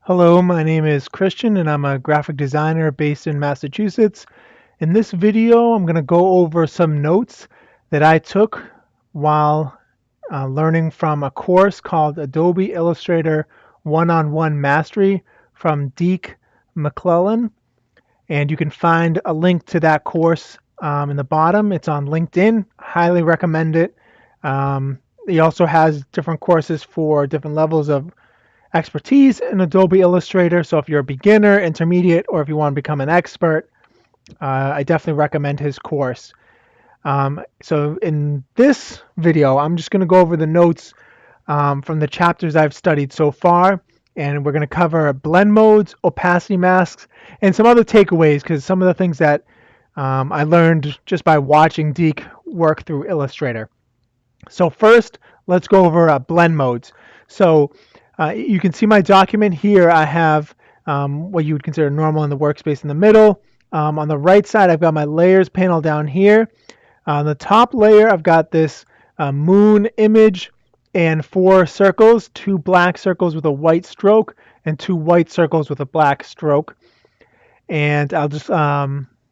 Hello, my name is Christian and I'm a graphic designer based in Massachusetts. In this video, I'm going to go over some notes that I took while learning from a course called Adobe Illustrator One-on-One Mastery from Deke McClellan. And you can find a link to that course in the bottom. It's on LinkedIn. Highly recommend it. He also has different courses for different levels of expertise in Adobe Illustrator. So if you're a beginner, intermediate, or if you want to become an expert, I definitely recommend his course. So in this video, I'm just going to go over the notes from the chapters I've studied so far, and we're going to cover blend modes, opacity masks, and some other takeaways, because some of the things that I learned just by watching Deke work through Illustrator. So first, let's go over blend modes. So you can see my document here. I have what you would consider normal in the workspace in the middle. On the right side, I've got my layers panel down here. On the top layer, I've got this moon image and 4 circles, 2 black circles with a white stroke and 2 white circles with a black stroke. And I'll just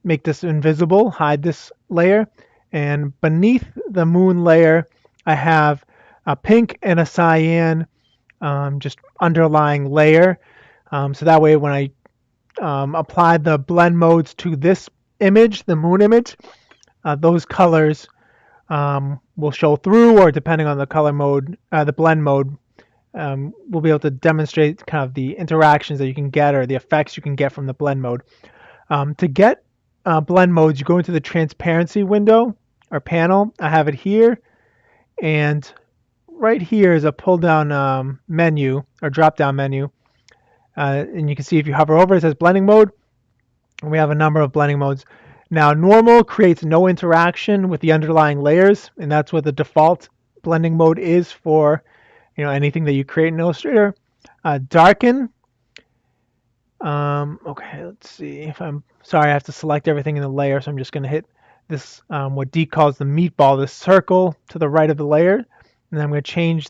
make this invisible, hide this layer. And beneath the moon layer, I have a pink and a cyan just underlying layer. So that way when I apply the blend modes to this image, the moon image, those colors will show through, or depending on the color mode, the blend mode, we'll be able to demonstrate kind of the interactions that you can get or the effects you can get from the blend mode. To get blend modes, you go into the transparency window or panel. I have it here, and right here is a pull down menu or drop down menu, and you can see if you hover over it, it says blending mode, and we have a number of blending modes. Now normal creates no interaction with the underlying layers, and that's what the default blending mode is for anything that you create in Illustrator. Darken, okay, let's see if I'm sorry, I have to select everything in the layer, so I'm just going to hit this what Deke calls the meatball, this circle to the right of the layer, and I'm going to change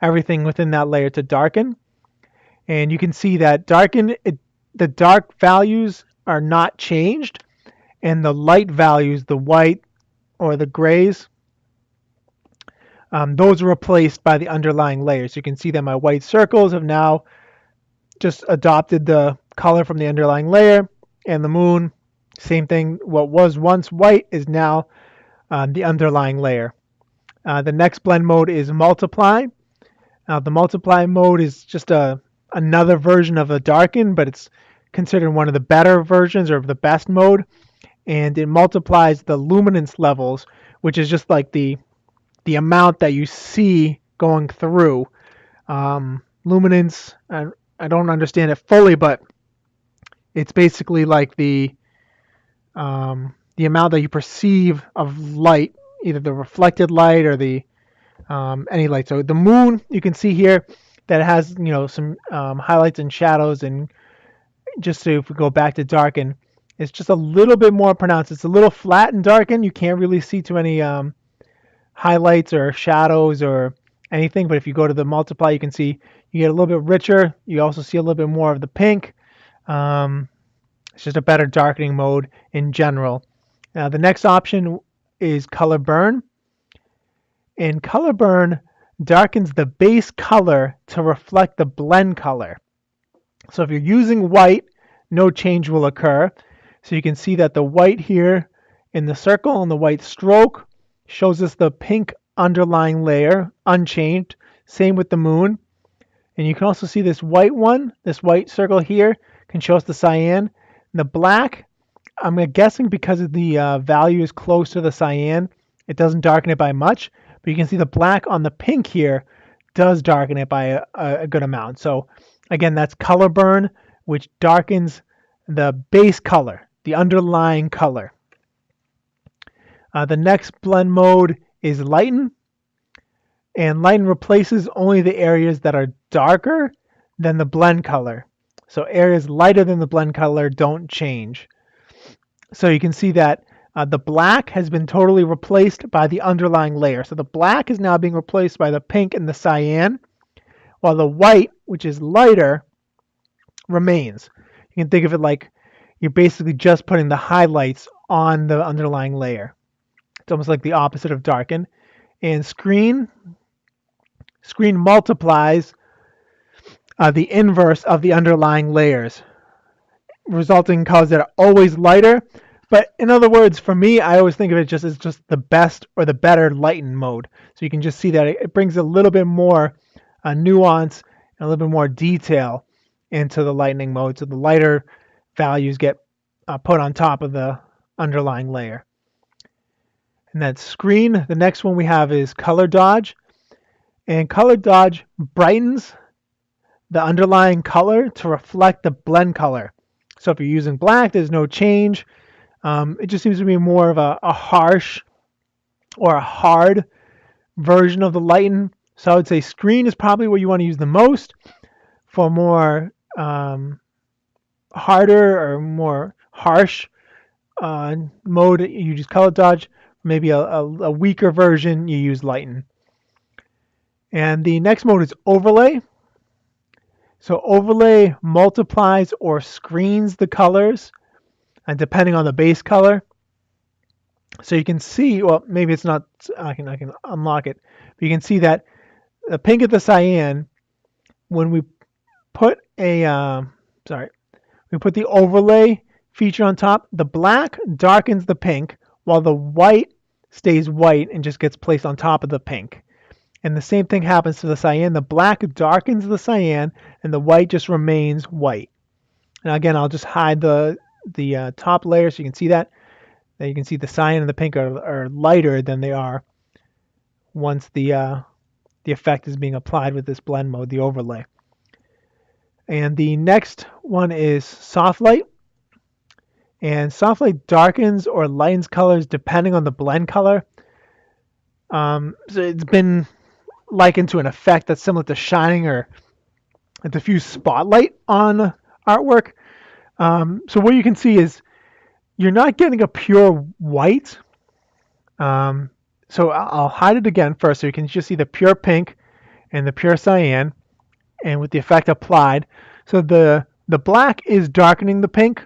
everything within that layer to darken. And you can see that darken, the dark values are not changed, and the light values, the white or the grays, those are replaced by the underlying layers. You can see that my white circles have now just adopted the color from the underlying layer, and the moon, same thing. What was once white is now the underlying layer. The next blend mode is multiply. The multiply mode is just another version of a darken, but it's considered one of the better versions or the best mode, and it multiplies the luminance levels, which is just like the amount that you see going through. Luminance, I don't understand it fully, but it's basically like the amount that you perceive of light, either the reflected light or the any light. So the moon, you can see here that it has some highlights and shadows, and just so if we go back to darken, it's just a little bit more pronounced. It's a little flat and darken. You can't really see too many highlights or shadows or anything, but if you go to the multiply, you can see you get a little bit richer. You also see a little bit more of the pink. It's just a better darkening mode in general. Now the next option is color burn, and color burn darkens the base color to reflect the blend color. So if you're using white, no change will occur. So you can see that the white here in the circle and the white stroke shows us the pink underlying layer unchanged. Same with the moon. And you can also see this white one, this white circle here can show us the cyan. And the black, I'm guessing because of the value is close to the cyan, it doesn't darken it by much. But you can see the black on the pink here does darken it by a good amount. So again, that's color burn, which darkens the base color, the underlying color. The next blend mode is lighten, and lighten replaces only the areas that are darker than the blend color. So areas lighter than the blend color don't change. So you can see that the black has been totally replaced by the underlying layer. So the black is now being replaced by the pink and the cyan, while the white, which is lighter, remains. You can think of it like you're basically just putting the highlights on the underlying layer. It's almost like the opposite of darken. And screen multiplies the inverse of the underlying layers, resulting in colors that are always lighter. But in other words, for me, I always think of it just as just the best or the better lighten mode. So you can just see that it brings a little bit more nuance and a little bit more detail into the lightening mode. So the lighter values get put on top of the underlying layer. And that screen, the next one we have is color dodge. And color dodge brightens the underlying color to reflect the blend color. So if you're using black, there's no change. It just seems to be more of a harsh or a hard version of the lighten. So I would say screen is probably what you want to use the most. For more harder or more harsh mode, you use color dodge. Maybe a weaker version, you use lighten. And the next mode is overlay. So overlay multiplies or screens the colors, and depending on the base color. So you can see, well, maybe it's not. I can unlock it. But you can see that the pink of the cyan, when we put we put the overlay feature on top, the black darkens the pink, while the white stays white and just gets placed on top of the pink. And the same thing happens to the cyan. The black darkens the cyan, and the white just remains white. And again, I'll just hide the top layer so you can see that. Now you can see the cyan and the pink are lighter than they are once the effect is being applied with this blend mode, the overlay. And the next one is soft light. And soft light darkens or lightens colors depending on the blend color. So it's been likened to an effect that's similar to shining or a diffuse spotlight on artwork. So what you can see is you're not getting a pure white. So I'll hide it again first so you can just see the pure pink and the pure cyan, and with the effect applied. So the black is darkening the pink,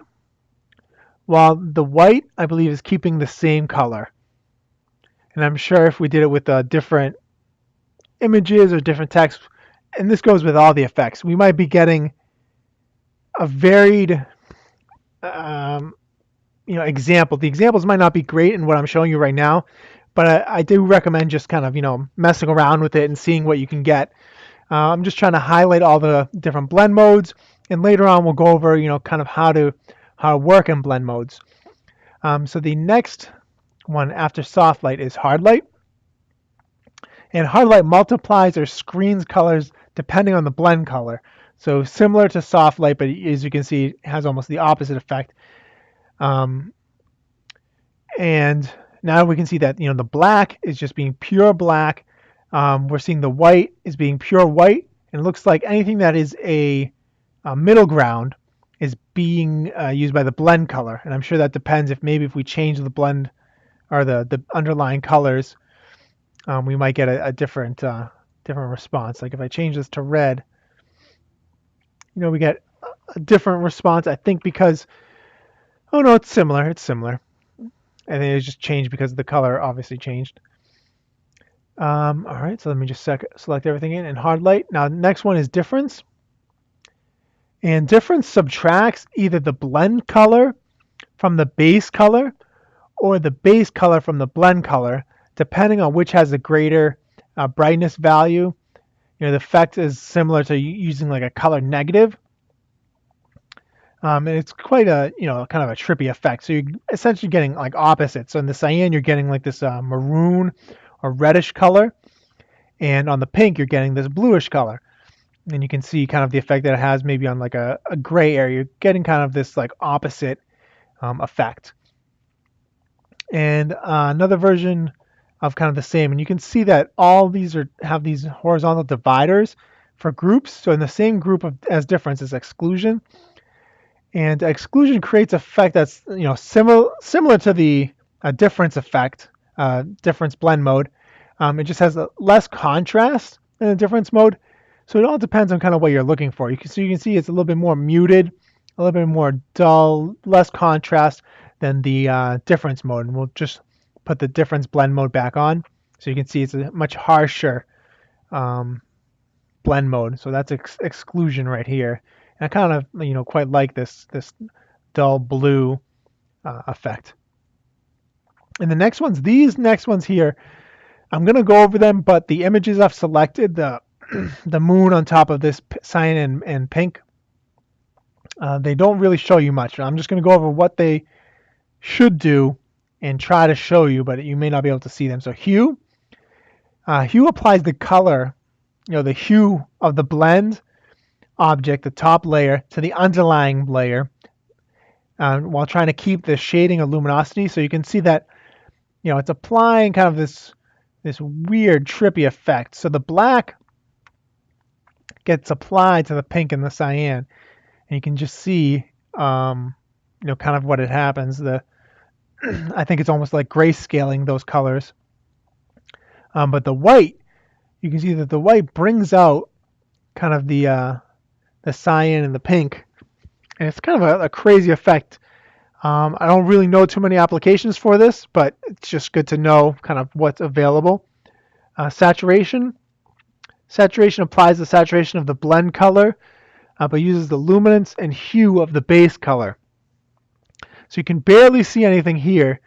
while the white, I believe, is keeping the same color. And I'm sure if we did it with different images or different text, and this goes with all the effects, we might be getting a varied example. The examples might not be great in what I'm showing you right now, but I do recommend just kind of, messing around with it and seeing what you can get. I'm just trying to highlight all the different blend modes, and later on we'll go over, kind of how to work in blend modes. So the next one after soft light is hard light. And hard light multiplies or screens colors depending on the blend color. So similar to soft light, but as you can see, it has almost the opposite effect. And now we can see that, the black is just being pure black. We're seeing the white is being pure white. And it looks like anything that is a middle ground is being used by the blend color. And I'm sure that depends if we change the blend or the underlying colors, we might get a different response. Like if I change this to red, we get a different response, I think, because, oh no, it's similar. And then it just changed because the color obviously changed. All right, so let me just select everything in hard light. Now, the next one is difference. And difference subtracts either the blend color from the base color or the base color from the blend color, depending on which has a greater brightness value. The effect is similar to using like a color negative. And it's quite a, kind of a trippy effect. So you're essentially getting like opposites. So in the cyan, you're getting like this maroon or reddish color. And on the pink, you're getting this bluish color. And you can see kind of the effect that it has maybe on like a gray area. You're getting kind of this like opposite effect. And another version of kind of the same. And you can see that all these have these horizontal dividers for groups. So in the same group as difference is exclusion. And exclusion creates effect that's similar to the difference effect, difference blend mode. It just has less contrast in the difference mode. So it all depends on kind of what you're looking for. So you can see it's a little bit more muted, a little bit more dull, less contrast than the difference mode. And we'll just put the difference blend mode back on. So you can see it's a much harsher um, blend mode. So that's exclusion right here. And I kind of, quite like this dull blue effect. And these next ones here, I'm going to go over them, but the images I've selected, the moon on top of this cyan and pink, they don't really show you much. I'm just going to go over what they should do and try to show you, but you may not be able to see them. So hue applies the color, the hue of the blend object, the top layer, to the underlying layer, while trying to keep the shading or luminosity. So you can see that, it's applying kind of this weird trippy effect. So the black gets applied to the pink and the cyan, and you can just see, kind of what it happens. I think it's almost like grayscaling those colors. But the white, you can see that the white brings out kind of the cyan and the pink, and it's kind of a crazy effect. I don't really know too many applications for this, but it's just good to know kind of what's available. Saturation applies the saturation of the blend color, but uses the luminance and hue of the base color. So you can barely see anything here.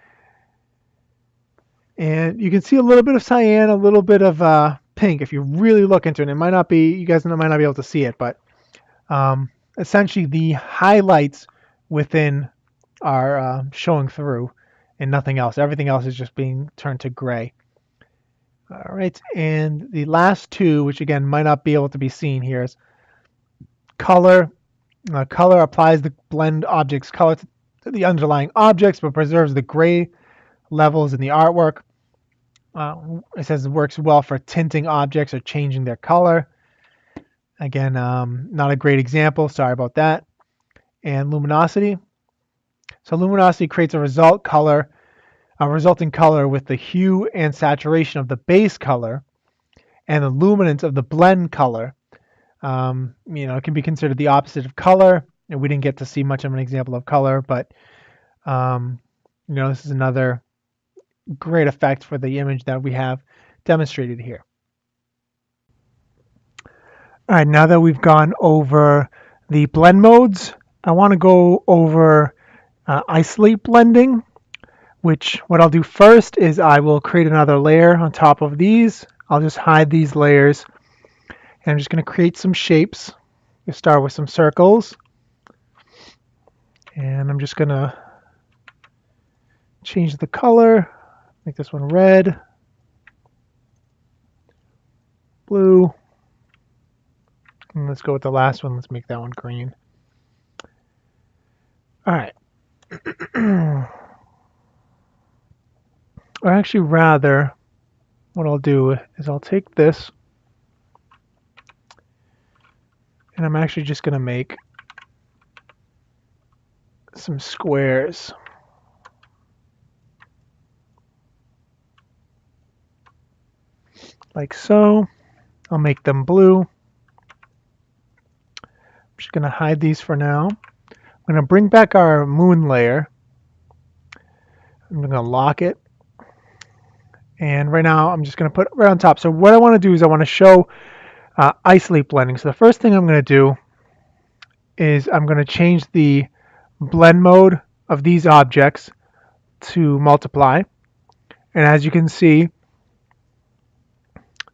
And you can see a little bit of cyan, a little bit of pink if you really look into it. It might not be, you guys might not be able to see it, but essentially the highlights within are showing through and nothing else. Everything else is just being turned to gray. All right, and the last two, which again might not be able to be seen here, is color. Color applies the blend object's color to the underlying objects, but preserves the gray levels in the artwork. It says it works well for tinting objects or changing their color. Again, not a great example. Sorry about that. And luminosity. So luminosity creates a resulting color with the hue and saturation of the base color and the luminance of the blend color. It can be considered the opposite of color. And we didn't get to see much of an example of color, but this is another great effect for the image that we have demonstrated here. All right, now that we've gone over the blend modes, I want to go over isolate blending, which what I'll do first is I will create another layer on top of these. I'll just hide these layers, and I'm just going to create some shapes. We start with some circles, and I'm just going to change the color, make this one red, blue, and let's go with the last one. Let's make that one green. All right. Or actually, rather, what I'll do is I'll take this, and I'm actually just going to make some squares. Like so. I'll make them blue. I'm just going to hide these for now. I'm going to bring back our moon layer. I'm going to lock it. And right now, I'm just going to put it right on top. So what I want to do is I want to show isolate blending. So the first thing I'm going to do is I'm going to change the blend mode of these objects to multiply. And as you can see,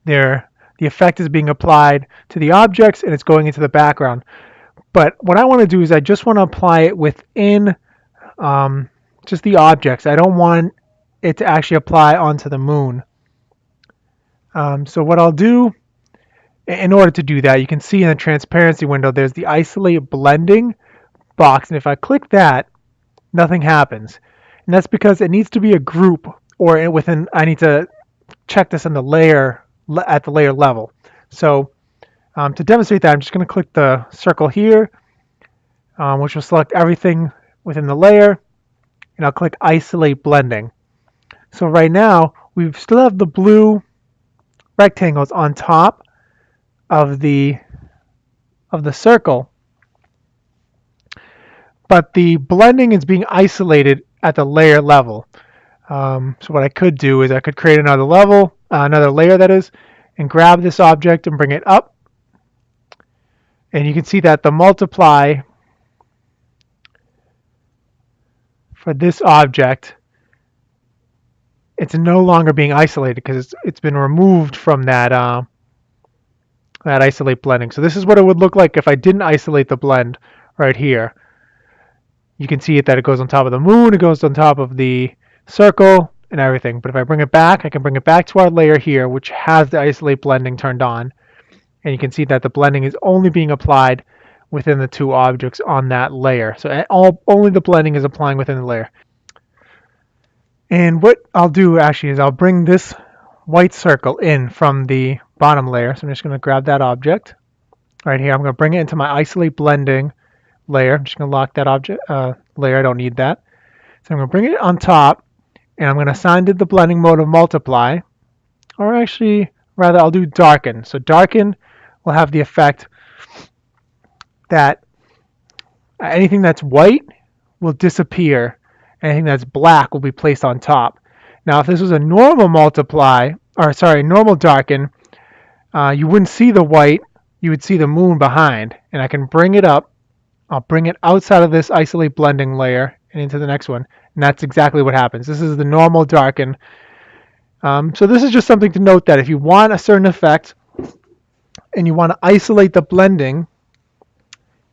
the effect is being applied to the objects and it's going into the background. But what I want to do is I just want to apply it within just the objects. I don't want it to actually apply onto the moon. So what I'll do, in order to do that, you can see in the transparency window, there's the isolate blending box. And if I click that, nothing happens. And that's because it needs to be a group, or I need to check this in the layer, at the layer level. So to demonstrate that, I'm just going to click the circle here, which will select everything within the layer, and I'll click Isolate Blending. So right now, we still have the blue rectangles on top of the circle, but the blending is being isolated at the layer level. So what I could do is I could create another level, another layer that is, and grab this object and bring it up. And you can see that the multiply for this object, it's no longer being isolated because it's been removed from that that isolate blending. So this is what it would look like if I didn't isolate the blend right here. You can see it that it goes on top of the moon, it goes on top of the circle and everything. But if I bring it back, I can bring it back to our layer here, which has the isolate blending turned on. And you can see that the blending is only being applied within the two objects on that layer. So only the blending is applying within the layer. And what I'll do actually is I'll bring this white circle in from the bottom layer. So I'm just going to grab that object right here. I'm going to bring it into my isolate blending layer. I'm just going to lock that object layer. I don't need that. So I'm going to bring it on top, and I'm going to assign to the blending mode of multiply, or actually, rather, I'll do darken. So darken will have the effect that anything that's white will disappear. Anything that's black will be placed on top. Now, if this was a normal multiply, or sorry, normal darken, you wouldn't see the white. You would see the moon behind, and I can bring it up. I'll bring it outside of this isolate blending layer and into the next one, and that's exactly what happens. This is the normal darken. So this is just something to note that if you want a certain effect and you want to isolate the blending,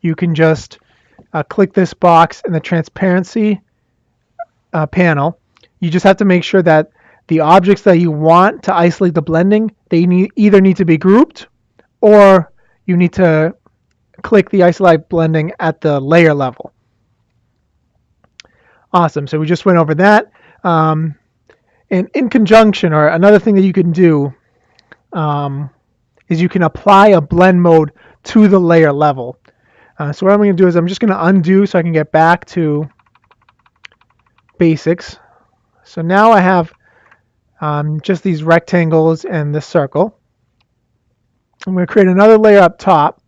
you can just click this box in the transparency panel. You just have to make sure that the objects that you want to isolate the blending, they either need to be grouped, or you need to click the isolate blending at the layer level. Awesome. So we just went over that. And in conjunction, or another thing that you can do is you can apply a blend mode to the layer level. So what I'm going to do is I'm just going to undo so I can get back to basics. So now I have just these rectangles and this circle. I'm going to create another layer up top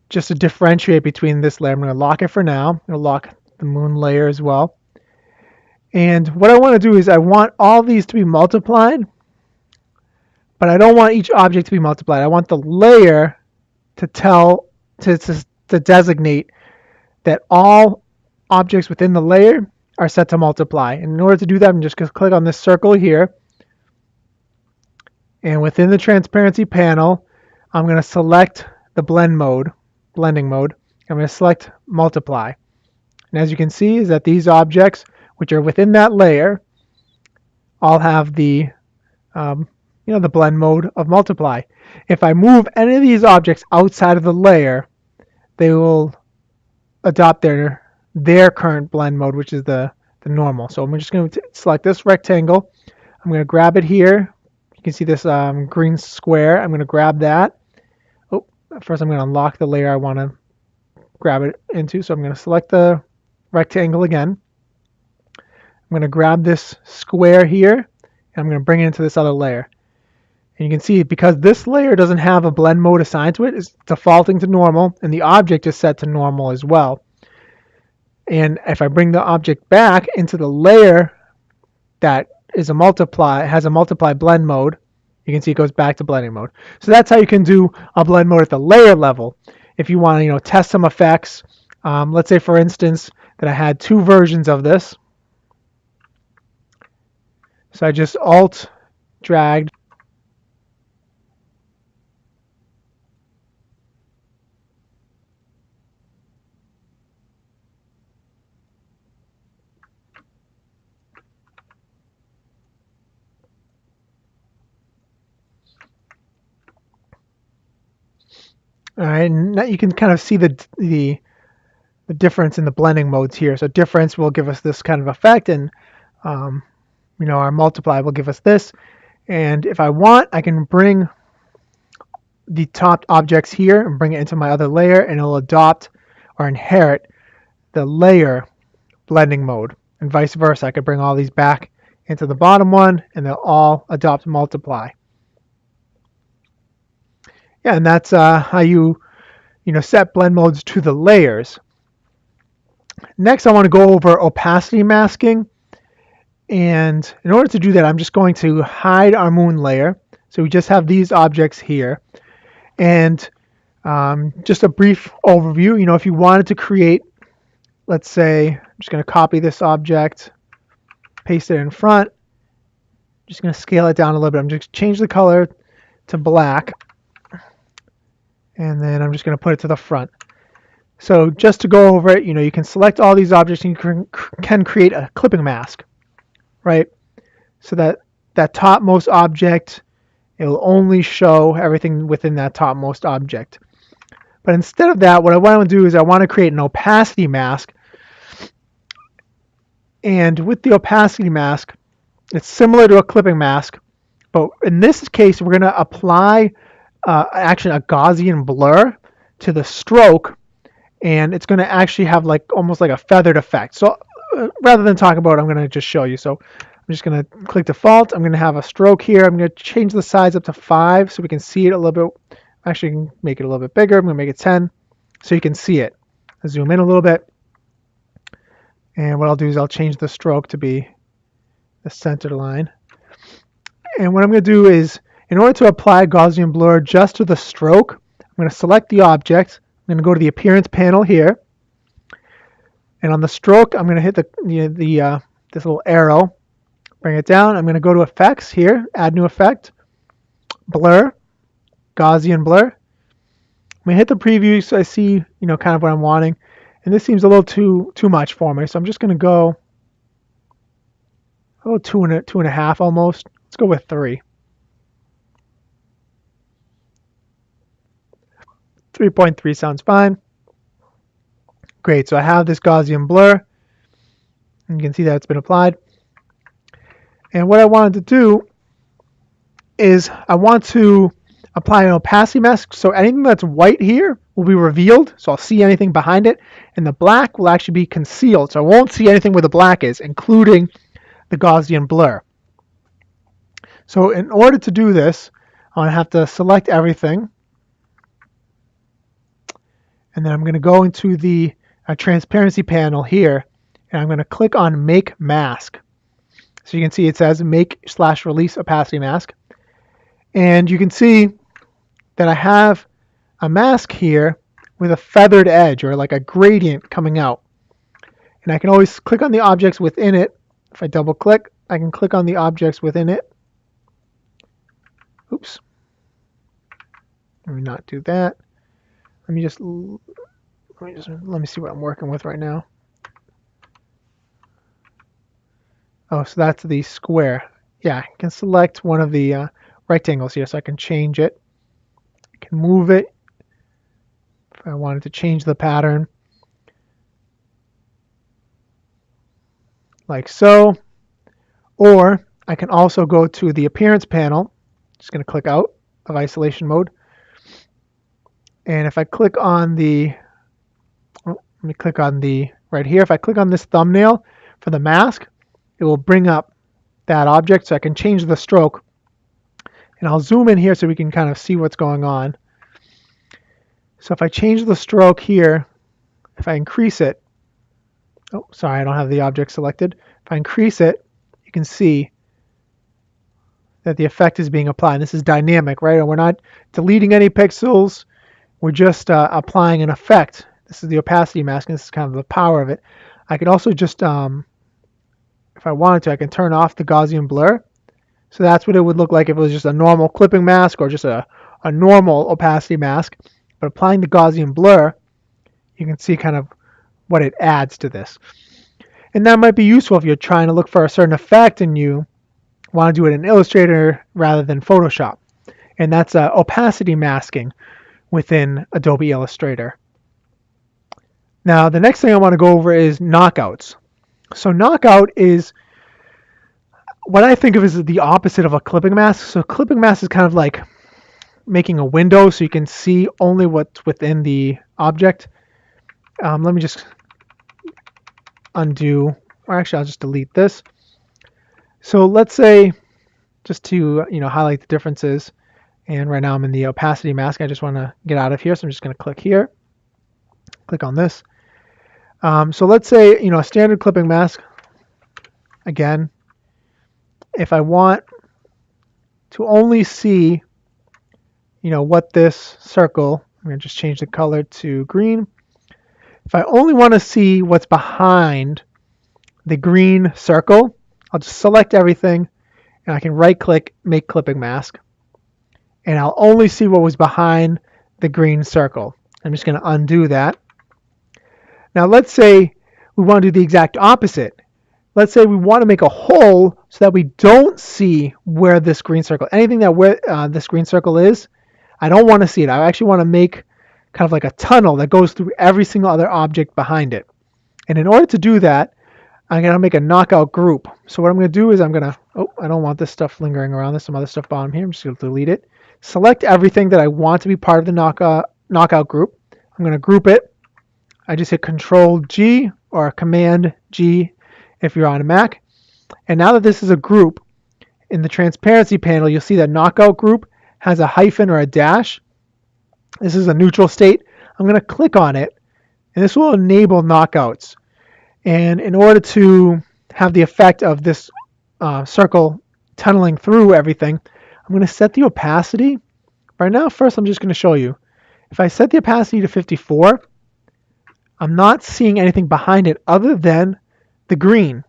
just to differentiate between this layer. I'm going to lock it for now. I'm going to lock the moon layer as well. And what I want to do is I want all these to be multiplied, but I don't want each object to be multiplied. I want the layer to designate that all objects within the layer are set to multiply. And in order to do that, I'm just going to click on this circle here. And within the transparency panel, I'm going to select the blending mode. I'm going to select multiply. And as you can see is that these objects, which are within that layer, all have the the blend mode of multiply. If I move any of these objects outside of the layer, they will adopt their current blend mode, which is the normal. So I'm just going to select this rectangle. I'm going to grab it here. You can see this green square. I'm going to grab that. Oh, first I'm going to unlock the layer I want to grab it into. So I'm going to select the rectangle again. I'm going to grab this square here, and I'm going to bring it into this other layer. And you can see because this layer doesn't have a blend mode assigned to it, it's defaulting to normal, and the object is set to normal as well. And if I bring the object back into the layer that has a multiply blend mode, you can see it goes back to blending mode. So that's how you can do a blend mode at the layer level. If you want to test some effects, let's say for instance that I had two versions of this. So I just alt dragged. All right, and now you can kind of see the difference in the blending modes here. So difference will give us this kind of effect, and our multiply will give us this. And if I want, I can bring the top objects here and bring it into my other layer, and it'll adopt or inherit the layer blending mode, and vice versa. I could bring all these back into the bottom one, and they'll all adopt multiply. Yeah, and that's how you set blend modes to the layers. Next, I want to go over opacity masking. And in order to do that, I'm just going to hide our moon layer. So we just have these objects here. And just a brief overview, if you wanted to create, let's say, I'm just going to copy this object, paste it in front. Just going to scale it down a little bit. I'm just change the color to black. And then I'm just going to put it to the front. So just to go over it, you can select all these objects and you can create a clipping mask, right? So that topmost object, it will only show everything within that topmost object. But instead of that, what I want to do is I want to create an opacity mask. And with the opacity mask, it's similar to a clipping mask, but in this case, we're going to apply actually a Gaussian blur to the stroke, and it's going to actually have almost like a feathered effect. So rather than talk about it, I'm going to just show you. So I'm just going to click default. I'm going to have a stroke here. I'm going to change the size up to 5 so we can see it a little bit. Actually, I can make it a little bit bigger. I'm going to make it 10 so you can see it. I'll zoom in a little bit. And what I'll do is I'll change the stroke to be the center line. And what I'm going to do is, in order to apply Gaussian blur just to the stroke, I'm going to select the object. I'm going to go to the appearance panel here. And on the stroke, I'm going to hit this little arrow, bring it down. I'm going to go to effects here, add new effect, blur, Gaussian blur. I'm going to hit the preview so I see, kind of what I'm wanting. And this seems a little too much for me. So I'm just going to go, two and a half almost. Let's go with 3. 3.3 sounds fine. Great, so I have this Gaussian blur. And you can see that it's been applied. And what I wanted to do is I want to apply an opacity mask. So anything that's white here will be revealed. So I'll see anything behind it. And the black will actually be concealed. So I won't see anything where the black is, including the Gaussian blur. So in order to do this, I'm going to have to select everything. And then I'm going to go into the transparency panel here. And I'm going to click on Make Mask. So you can see it says Make/Release Opacity Mask. And you can see that I have a mask here with a feathered edge or like a gradient coming out. And I can always click on the objects within it. If I double click, I can click on the objects within it. Oops. Let me not do that. Let me see what I'm working with right now. Oh, so that's the square. Yeah, I can select one of the rectangles here so I can change it. I can move it if I wanted to change the pattern. Like so. Or I can also go to the appearance panel. Just going to click out of isolation mode. And if I click on right here. If I click on this thumbnail for the mask, it will bring up that object so I can change the stroke. And I'll zoom in here so we can kind of see what's going on. So if I change the stroke here, if I increase it, oh, sorry, I don't have the object selected. If I increase it, you can see that the effect is being applied. This is dynamic, right? And we're not deleting any pixels. We're just applying an effect. This is the opacity mask, and this is kind of the power of it. I could also just, if I wanted to, I can turn off the Gaussian blur. So that's what it would look like if it was just a normal clipping mask or just a normal opacity mask. But applying the Gaussian blur, you can see kind of what it adds to this. And that might be useful if you're trying to look for a certain effect and you want to do it in Illustrator rather than Photoshop. And that's opacity masking within Adobe Illustrator. Now, the next thing I want to go over is knockouts. So knockout is what I think of as the opposite of a clipping mask. So clipping mask is kind of like making a window so you can see only what's within the object. Let me just undo, or actually I'll just delete this. So let's say, just to highlight the differences, And right now I'm in the opacity mask. I just want to get out of here, so I'm just going to click here, click on this. So let's say, a standard clipping mask. Again, if I want to only see, what this circle, I'm going to just change the color to green. If I only want to see what's behind the green circle, I'll just select everything and I can right click, make clipping mask. And I'll only see what was behind the green circle. I'm just going to undo that. Now let's say we want to do the exact opposite. Let's say we want to make a hole so that we don't see where this green circle, anything that where this green circle is, I don't want to see it. I actually want to make kind of like a tunnel that goes through every single other object behind it. And in order to do that, I'm going to make a knockout group. So what I'm going to do is I'm going to, I don't want this stuff lingering around. There's some other stuff bottom here. I'm just going to delete it. Select everything that I want to be part of the knockout group. I'm going to group it. I just hit Control G or Command G if you're on a Mac. And now that this is a group, in the transparency panel, you'll see that knockout group has a hyphen or a dash. This is a neutral state. I'm going to click on it, and this will enable knockouts. And in order to have the effect of this circle tunneling through everything, I'm going to set the opacity. Right now, first I'm just going to show you. If I set the opacity to 54, I'm not seeing anything behind it other than the green.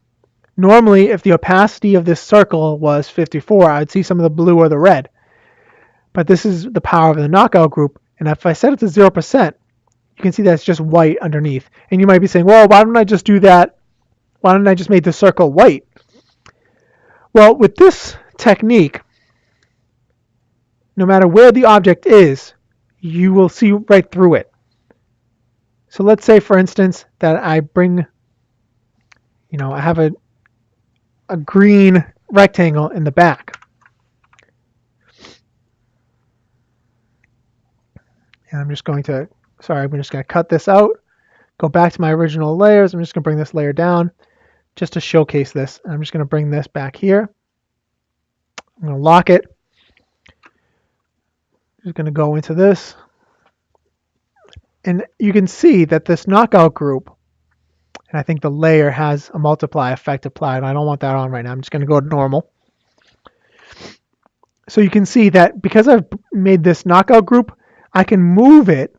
Normally, if the opacity of this circle was 54, I'd see some of the blue or the red. But this is the power of the knockout group. And if I set it to 0%, you can see that it's just white underneath. And you might be saying, well, why don't I just do that? Why don't I just make the circle white? Well, with this technique, no matter where the object is, you will see right through it. So let's say, for instance, that I bring, I have a green rectangle in the back. And I'm just going to cut this out, go back to my original layers. I'm just going to bring this layer down just to showcase this. I'm just going to bring this back here. I'm going to lock it. I'm just going to go into this. And you can see that this knockout group, and I think the layer has a multiply effect applied. I don't want that on right now. I'm just going to go to normal. So you can see that because I've made this knockout group, I can move it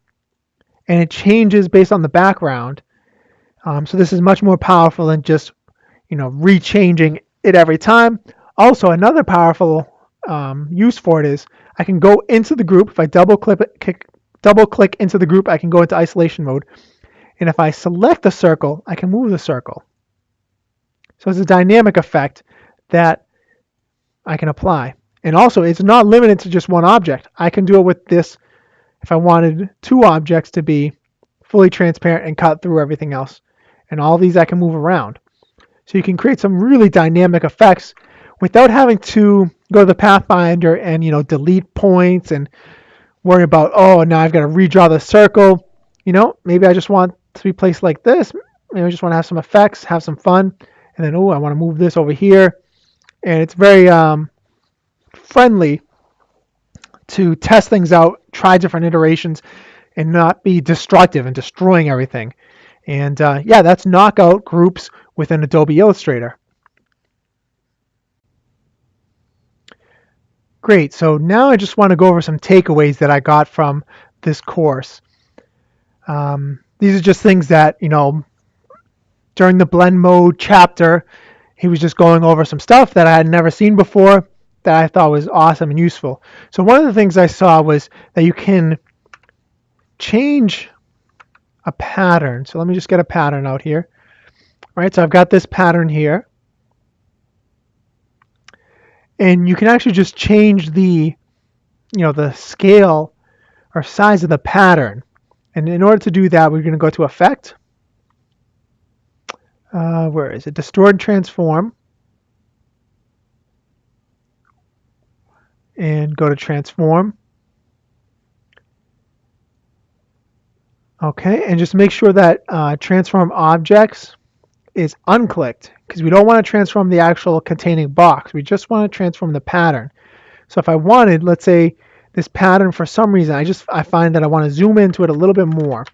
and it changes based on the background. So this is much more powerful than just, rechanging it every time. Also, another powerful use for it is I can go into the group. If I double click into the group, I can go into isolation mode. And if I select the circle, I can move the circle. So it's a dynamic effect that I can apply. And also, it's not limited to just one object. I can do it with this if I wanted two objects to be fully transparent and cut through everything else. And all these I can move around. So you can create some really dynamic effects without having to go to the Pathfinder and delete points and worry about, now I've got to redraw the circle. Maybe I just want to be placed like this. Maybe I just want to have some effects, have some fun. And then, I want to move this over here. And it's very friendly to test things out, try different iterations, and not be destructive and destroying everything. And that's knockout groups within Adobe Illustrator. Great, so now I just want to go over some takeaways that I got from this course. These are just things that, during the blend mode chapter, he was just going over some stuff that I had never seen before that I thought was awesome and useful. So one of the things I saw was that you can change a pattern. So let me just get a pattern out here. All right, so I've got this pattern here. And you can actually just change the, the scale or size of the pattern. And in order to do that, we're going to go to Effect. Where is it? Distort and Transform. And go to Transform. Okay, and just make sure that Transform Objects is unclicked, because we don't want to transform the actual containing box. We just want to transform the pattern. So if I wanted, let's say this pattern for some reason, I find that I want to zoom into it a little bit more.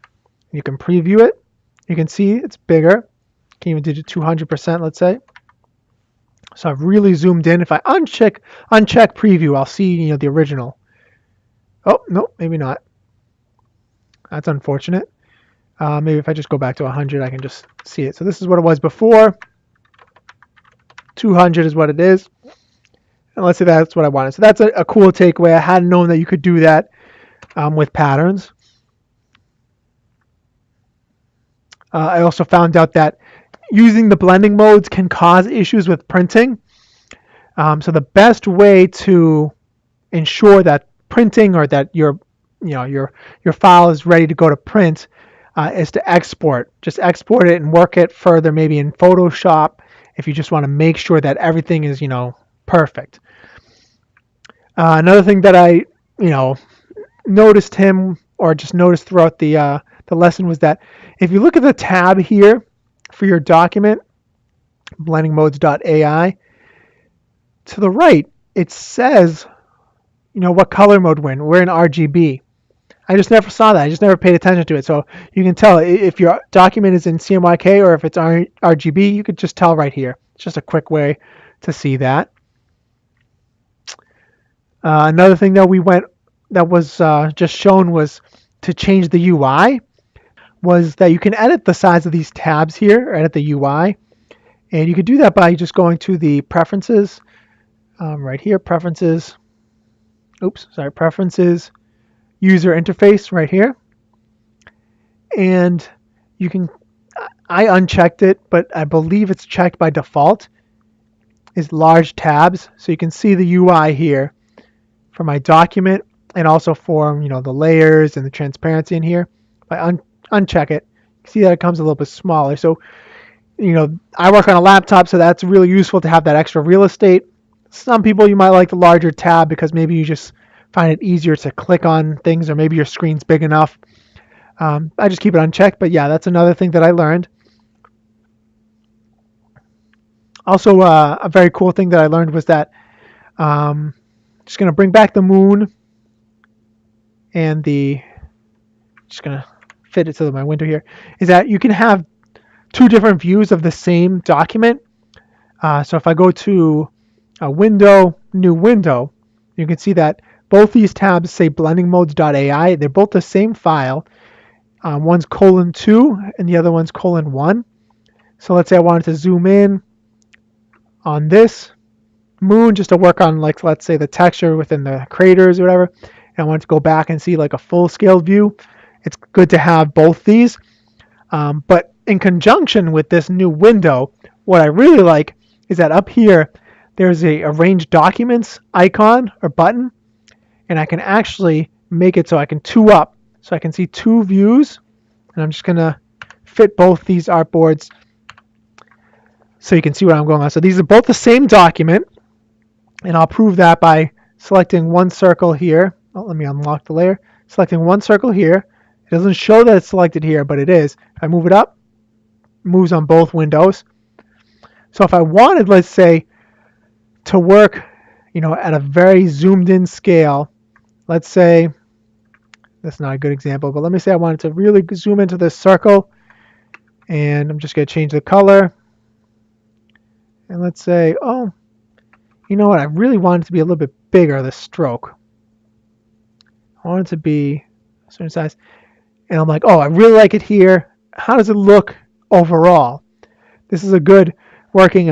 You can preview it. You can see it's bigger. Can even do it 200%, let's say. So I've really zoomed in. If I uncheck preview, I'll see the original. Oh no, maybe not. That's unfortunate. Maybe if I just go back to 100, I can just see it. So this is what it was before. 200 is what it is. And let's say that's what I wanted. So that's a cool takeaway. I hadn't known that you could do that with patterns. I also found out that using the blending modes can cause issues with printing. So the best way to ensure that printing or that your file is ready to go to print is to export. Just export it and work it further, maybe in Photoshop, if you just want to make sure that everything is perfect. Another thing that I noticed throughout the lesson was that if you look at the tab here for your document, blendingmodes.ai, to the right it says what color mode we're in. We're in RGB. I just never saw that. I just never paid attention to it. So you can tell if your document is in CMYK or if it's RGB. You could just tell right here. It's just a quick way to see that. Another thing that was just shown was to change the UI. Was that you can edit the size of these tabs here, or edit the UI, and you could do that by just going to the preferences right here, preferences, user interface right here, and you can, I unchecked it, but I believe it's checked by default, is large tabs, so you can see the UI here for my document and also for the layers and the transparency in here. If I uncheck it, you see that it comes a little bit smaller. So I work on a laptop, so that's really useful to have that extra real estate. Some people, you might like the larger tab because maybe you just find it easier to click on things, or maybe your screen's big enough. I just keep it unchecked, but yeah, that's another thing that I learned. Also, a very cool thing that I learned was that just going to bring back the moon and just going to fit it to my window here, is that you can have two different views of the same document. So if I go to a window, new window, you can see that both these tabs say blendingmodes.ai. They're both the same file. One's :2 and the other one's :1. So let's say I wanted to zoom in on this moon just to work on, like, let's say the texture within the craters or whatever, and I want to go back and see like a full scale view. It's good to have both these, but in conjunction with this new window, what I really like is that up here there's a arrange documents icon or button, and I can actually make it so I can two up, so I can see two views, and I'm just gonna fit both these artboards so you can see what I'm going on. So these are both the same document, and I'll prove that by selecting one circle here. Oh, let me unlock the layer. Selecting one circle here. It doesn't show that it's selected here, but it is. If I move it up, it moves on both windows. So if I wanted, let's say, to work, at a very zoomed in scale, let's say, that's not a good example, but let me say I wanted to really zoom into this circle, and I'm just going to change the color. And let's say, oh, you know what? I really want it to be a little bit bigger, the stroke. I want it to be a certain size. And I'm like, oh, I really like it here. How does it look overall? This is a good working,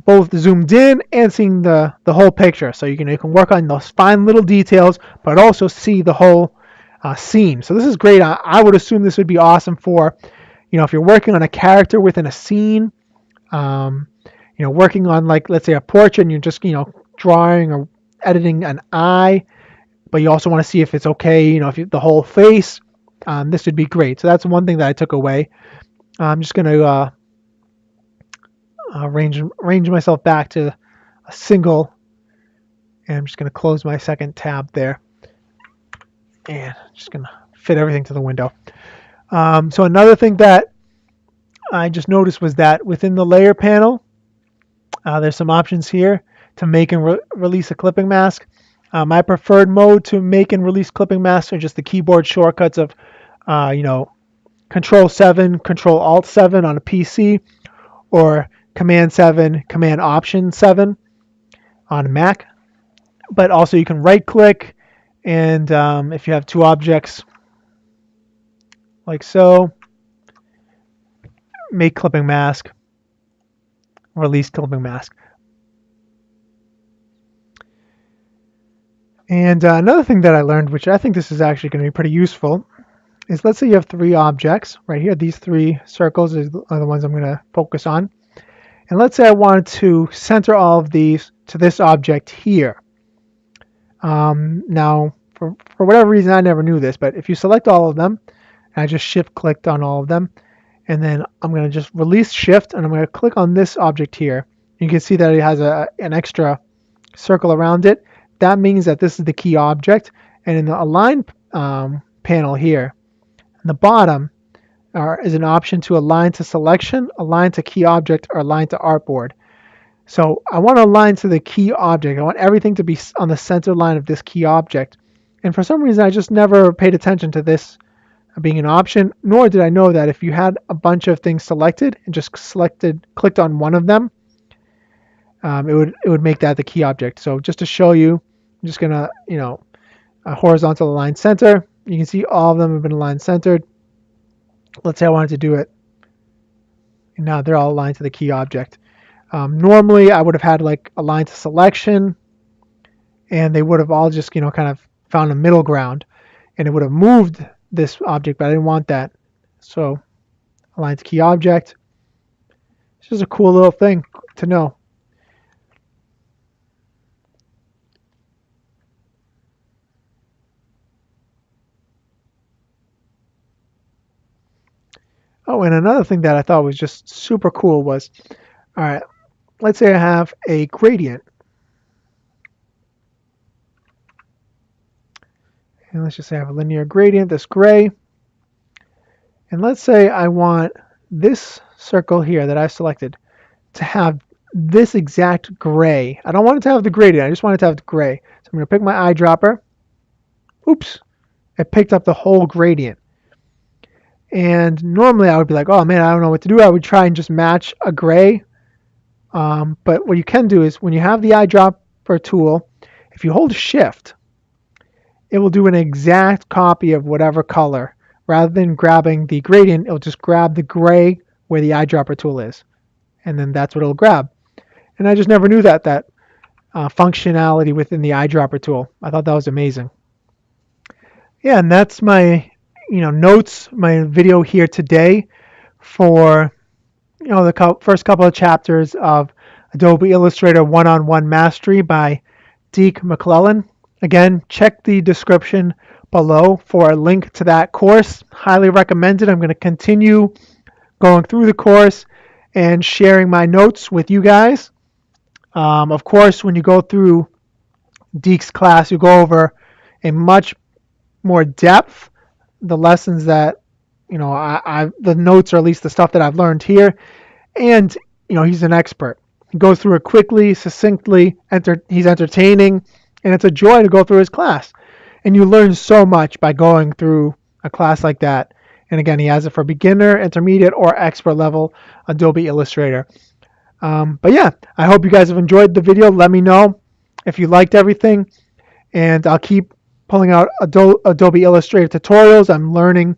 both zoomed in and seeing the whole picture. So you can work on those fine little details, but also see the whole scene. So this is great. I would assume this would be awesome for, if you're working on a character within a scene, working on, like, let's say a portrait, and you're just, drawing or editing an eye, but you also want to see if it's okay, if the whole face, this would be great. So that's one thing that I took away. I'm just going to range myself back to a single, and I'm just going to close my second tab there, and just going to fit everything to the window. So another thing that I just noticed was that within the layer panel, there's some options here to make and release a clipping mask. My preferred mode to make and release clipping masks are just the keyboard shortcuts of, you know, Control 7, Control Alt 7 on a PC, or Command 7, Command Option 7 on a Mac. But also you can right click, and if you have two objects like so, make clipping mask, release clipping mask. And another thing that I learned, which I think this is actually going to be pretty useful, is let's say you have three objects right here. These three circles are the ones I'm going to focus on. And let's say I wanted to center all of these to this object here. Now, for whatever reason, I never knew this, but if you select all of them, and I just shift clicked on all of them, and then I'm going to just release shift, and I'm going to click on this object here. You can see that it has an extra circle around it. That means that this is the key object. And in the align panel here, in the bottom is an option to align to selection, align to key object, or align to artboard. So I want to align to the key object. I want everything to be on the center line of this key object. And for some reason, I just never paid attention to this being an option, nor did I know that if you had a bunch of things selected and just clicked on one of them, it would make that the key object. So just to show you, I'm just gonna, horizontal align center. You can see all of them have been aligned centered. Let's say I wanted to do it, and now they're all aligned to the key object. Normally, I would have had like align to selection, and they would have all just, kind of found a middle ground, and it would have moved this object, but I didn't want that. So align to key object. It's just a cool little thing to know. Oh, and another thing that I thought was just super cool was, all right, let's say I have a gradient. And let's just say I have a linear gradient, this gray. And let's say I want this circle here that I selected to have this exact gray. I don't want it to have the gradient, I just want it to have the gray. So I'm going to pick my eyedropper. Oops, it picked up the whole gradient. And normally I would be like, oh man, I don't know what to do. I would try and just match a gray. But what you can do is when you have the eyedropper tool, if you hold shift, it will do an exact copy of whatever color. Rather than grabbing the gradient, it'll just grab the gray where the eyedropper tool is. And then that's what it'll grab. And I just never knew that functionality within the eyedropper tool. I thought that was amazing. Yeah, and that's my notes, my video here today for the first couple of chapters of Adobe Illustrator One-on-One Mastery by Deke McCellands. Again, check the description below for a link to that course. Highly recommended. I'm going to continue going through the course and sharing my notes with you guys. Of course, when you go through Deke's class, you go over in much more depth the lessons that the notes, or at least the stuff that I've learned here. And he's an expert. He goes through it quickly, succinctly. He's entertaining, and it's a joy to go through his class. And you learn so much by going through a class like that. And again, he has it for beginner, intermediate, or expert level Adobe Illustrator. But yeah, I hope you guys have enjoyed the video. Let me know if you liked everything, and I'll keep pulling out Adobe Illustrator tutorials. I'm learning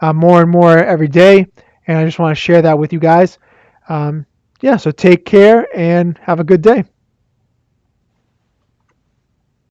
more and more every day, and I just want to share that with you guys. Yeah, so take care and have a good day.